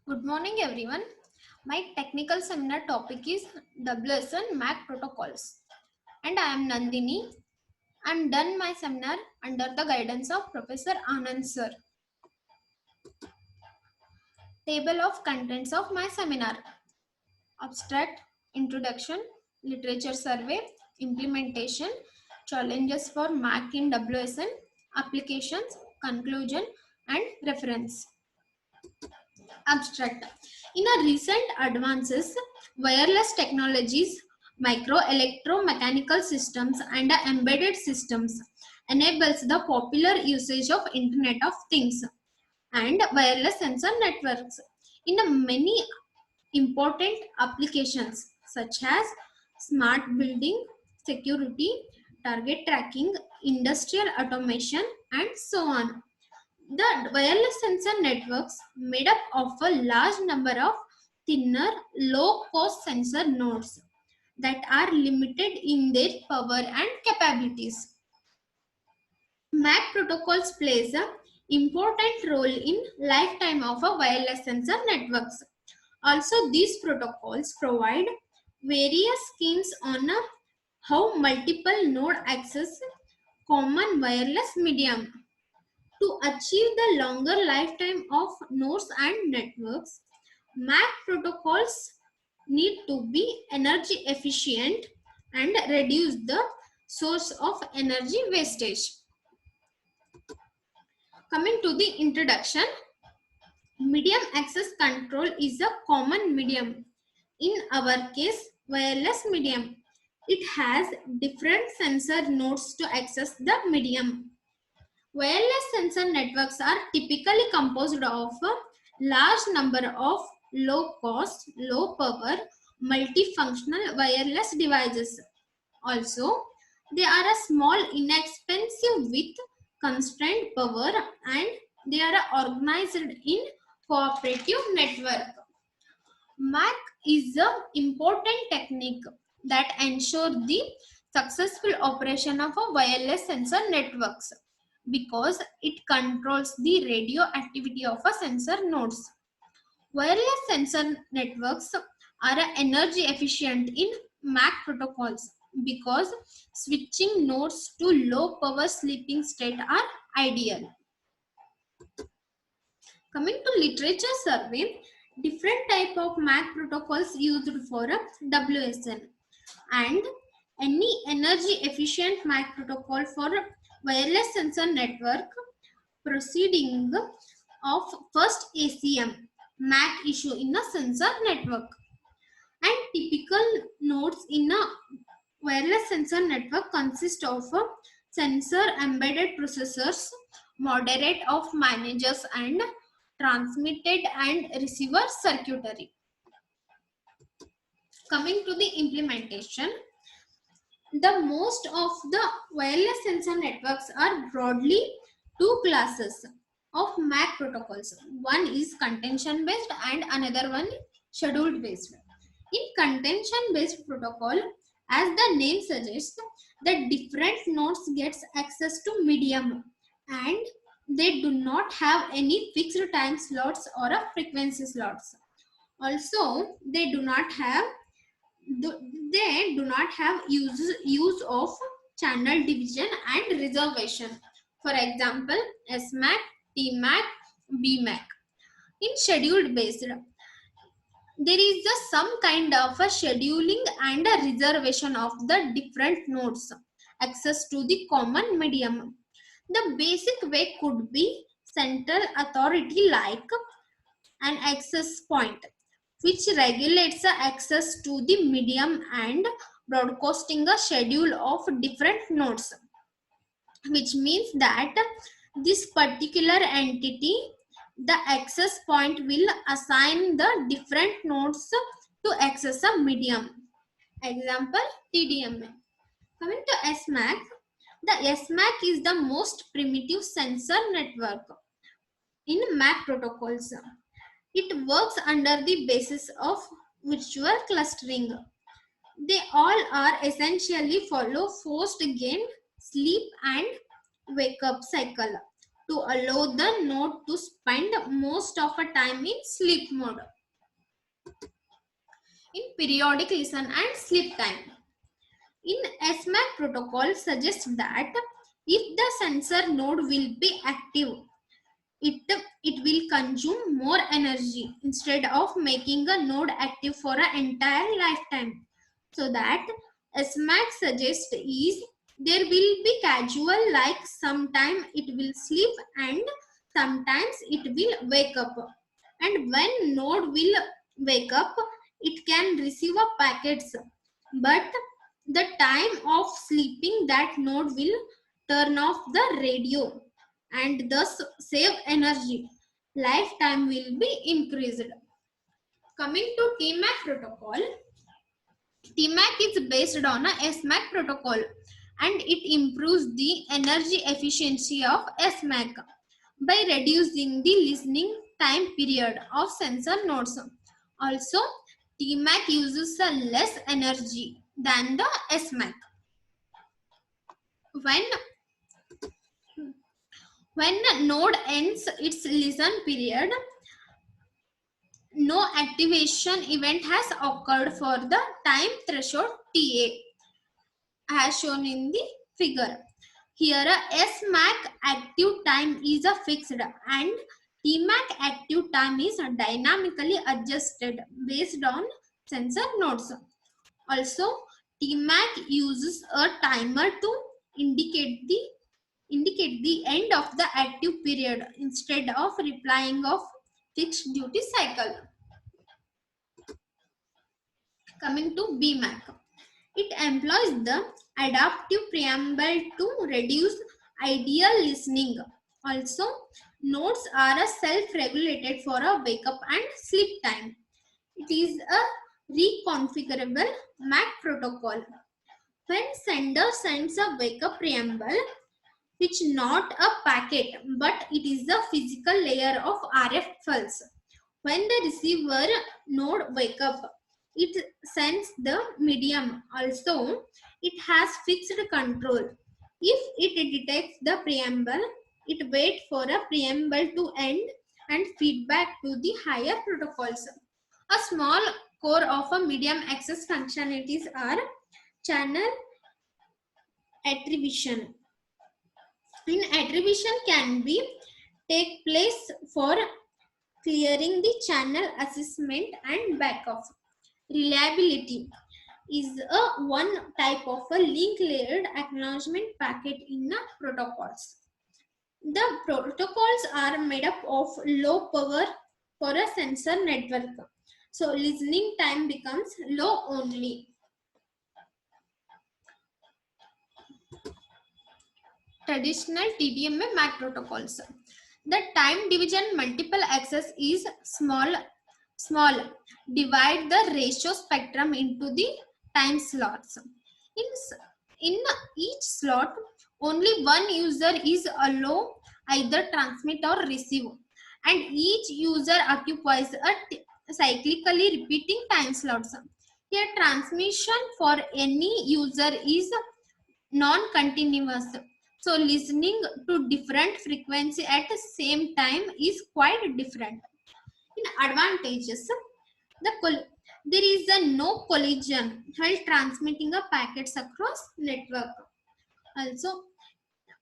Good morning, everyone. My technical seminar topic is WSN MAC protocols, and I am Nandini. I am done my seminar under the guidance of Professor Anand sir. Table of contents of my seminar: abstract, introduction, literature survey, implementation, challenges for MAC in WSN, applications, conclusion, and reference. Abstract. In a recent advances, wireless technologies, micro electromechanical systems and embedded systems enables the popular usage of Internet of Things and wireless sensor networks in a many important applications such as smart building, security, target tracking, industrial automation, and so on. The wireless sensor networks made up of a large number of thinner, low-cost sensor nodes that are limited in their power and capabilities. MAC protocols plays a important role in lifetime of a wireless sensor networks. Also, these protocols provide various schemes on how multiple node access common wireless medium. To achieve the longer lifetime of nodes and networks, MAC protocols need to be energy efficient and reduce the source of energy wastage. Coming to the introduction, medium access control is a common medium. In our case, wireless medium. It has different sensor nodes to access the medium. Wireless sensor networks are typically composed of a large number of low-cost, low-power, multifunctional wireless devices. Also, they are a small, inexpensive with constrained power and they are organized in cooperative network. MAC is an important technique that ensures the successful operation of a wireless sensor networks because it controls the radio activity of a sensor nodes. Wireless sensor networks are energy efficient in MAC protocols because switching nodes to low power sleeping state are ideal. Coming to literature survey, different type of MAC protocols used for a WSN and any energy efficient MAC protocol for a wireless sensor network proceeding of first ACM MAC issue in a sensor network. And typical nodes in a wireless sensor network consist of a sensor embedded processors, moderate of managers and transmitted and receiver circuitry. Coming to the implementation, the most of the wireless sensor networks are broadly two classes of MAC protocols. One is contention based and another one scheduled based. In contention based protocol, as the name suggests, the different nodes gets access to medium and they do not have any fixed time slots or a frequency slots. Also, they do not have use of channel division and reservation. For example, SMAC, TMAC, BMAC. In scheduled based, there is some kind of a scheduling and a reservation of the different nodes access to the common medium. The basic way could be central authority like an access point which regulates the access to the medium and broadcasting a schedule of different nodes, which means that this particular entity, the access point will assign the different nodes to access a medium. Example, TDMA. Coming to SMAC, the SMAC is the most primitive sensor network in MAC protocols. It works under the basis of virtual clustering. They all are essentially follow forced gain, sleep and wake up cycle. to allow the node to spend most of a time in sleep mode. In periodic listen and sleep time. In SMAC protocol suggests that if the sensor node will be active, it, it will consume more energy instead of making a node active for an entire lifetime. So that SMAC suggests is there will be casual, like sometime it will sleep and sometimes it will wake up. And when node will wake up, it can receive a packets, but the time of sleeping that node will turn off the radio and thus save energy. Lifetime will be increased. Coming to TMAC protocol, TMAC is based on a SMAC protocol and it improves the energy efficiency of SMAC by reducing the listening time period of sensor nodes. Also, TMAC uses a less energy than the SMAC. When a node ends its listen period, no activation event has occurred for the time threshold TA as shown in the figure. Here a SMAC active time is a fixed and TMAC active time is dynamically adjusted based on sensor nodes. Also, TMAC uses a timer to indicate the end of the active period instead of replying of fixed duty cycle. Coming to BMAC, it employs the adaptive preamble to reduce ideal listening. Also, nodes are self-regulated for a wake up and sleep time. It is a reconfigurable MAC protocol. When sender sends a wake up preamble, which not a packet but it is a physical layer of RF pulse. When the receiver node wake up, it sends the medium. Also, it has fixed control. If it detects the preamble, it waits for a preamble to end and feedback to the higher protocols. A small core of a medium access functionalities are channel attribution. In attribution can be take place for clearing the channel assessment and backup. Reliability is a one type of a link layered acknowledgement packet in a protocols. The protocols are made up of low power for a sensor network. So listening time becomes low only. Traditional TDMA MAC protocols. The time division multiple access is small. Divide the ratio spectrum into the time slots. In each slot, only one user is allowed either transmit or receive, and each user occupies a cyclically repeating time slots. Here, transmission for any user is non-continuous. So listening to different frequency at the same time is quite different. In advantages, there is a no collision while transmitting a packets across network. Also,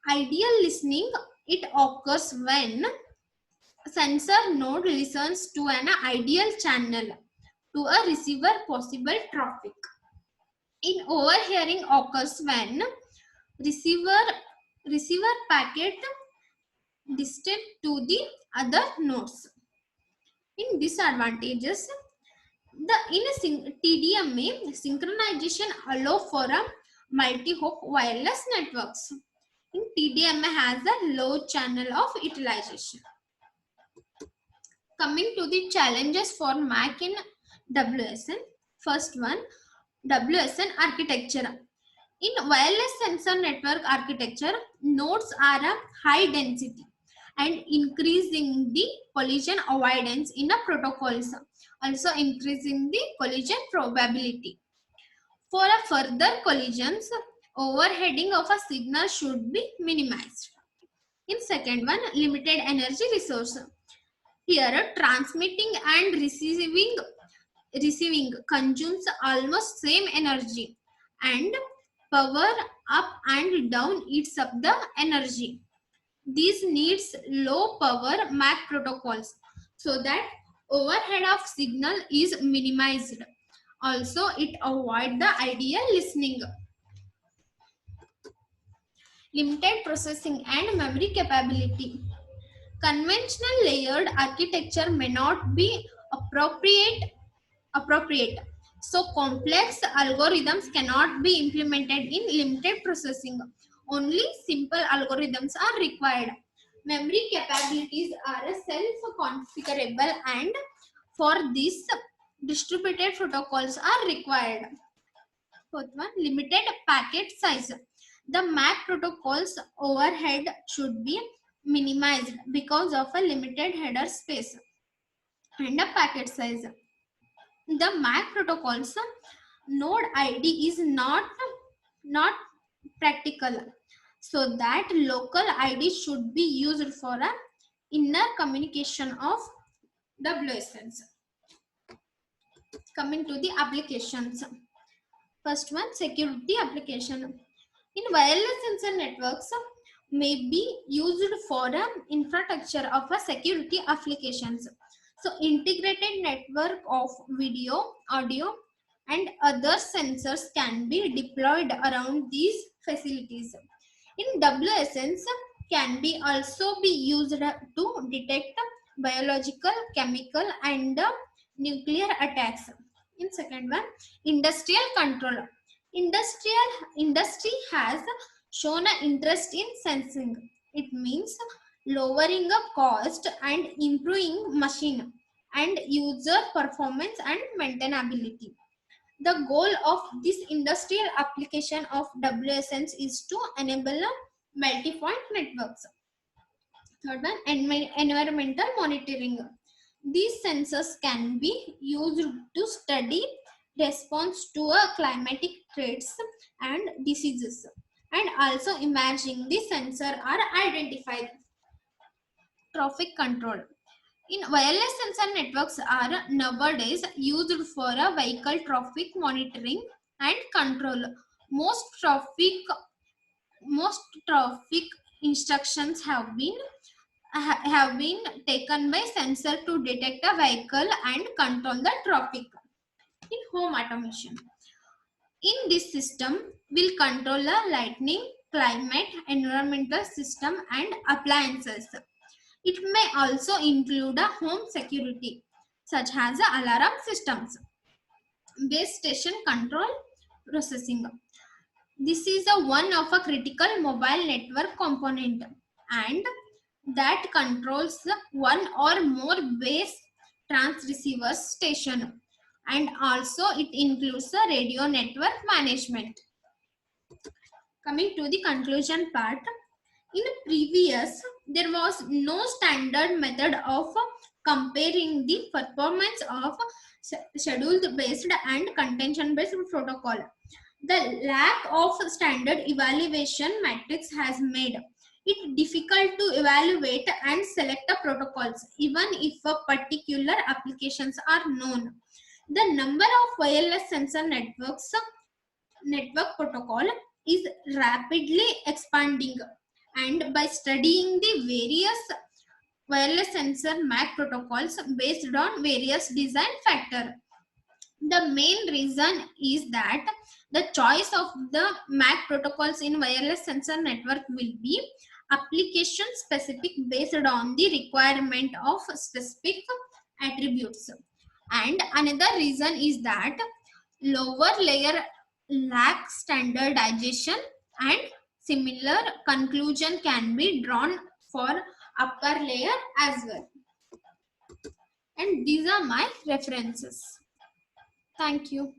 ideal listening, it occurs when sensor node listens to an ideal channel to a receiver possible traffic. In overhearing occurs when receiver packet distant to the other nodes. In disadvantages, TDMA synchronization allow for a multi-hop wireless networks. In TDMA has a low channel of utilization. Coming to the challenges for MAC in WSN. First one, WSN architecture. In wireless sensor network architecture, nodes are a high density and increasing the collision avoidance in a protocols, also increasing the collision probability. For a further collisions, overheading of a signal should be minimized. In second one, limited energy resource. Here, transmitting and receiving consumes almost same energy, and power up and down eats up the energy. This needs low power MAC protocols so that overhead of signal is minimized. Also, it avoids the ideal listening. Limited processing and memory capability. Conventional layered architecture may not be appropriate. So complex algorithms cannot be implemented in limited processing. Only simple algorithms are required. Memory capabilities are self-configurable, and for this distributed protocols are required. Fourth one, limited packet size. The MAC protocol's overhead should be minimized because of a limited header space and a packet size. The MAC protocols node ID is not practical, so that local ID should be used for a inner communication of WSNs. Coming to the applications. First one, security application. In wireless sensor networks may be used for an infrastructure of a security applications. So integrated network of video, audio, and other sensors can be deployed around these facilities. In WSNs can be also be used to detect biological, chemical, and nuclear attacks. In second one, industrial control. Industry has shown an interest in sensing. It means lowering a cost and improving machine and user performance and maintainability. The goal of this industrial application of WSNs is to enable multi-point networks. Third one, environmental monitoring. These sensors can be used to study response to climatic threats and diseases, and also imaging the sensor are identified. Traffic control. In wireless sensor networks are nowadays used for a vehicle traffic monitoring and control. Most traffic instructions have been taken by sensor to detect a vehicle and control the traffic. In home automation, in this system will control the lighting, climate, environmental system, and appliances. It may also include a home security, such as alarm systems, base station control, processing. This is a one of a critical mobile network component, and that controls one or more base transceiver station, and also it includes the radio network management. Coming to the conclusion part, in previous there was no standard method of comparing the performance of scheduled based and contention based protocol. The lack of standard evaluation matrix has made it difficult to evaluate and select the protocols even if a particular applications are known. The number of wireless sensor network protocol is rapidly expanding, and by studying the various wireless sensor MAC protocols based on various design factors, the main reason is that the choice of the MAC protocols in wireless sensor network will be application specific based on the requirement of specific attributes. And another reason is that lower layer lack standardization, and similar conclusion can be drawn for upper layer as well. And these are my references. Thank you.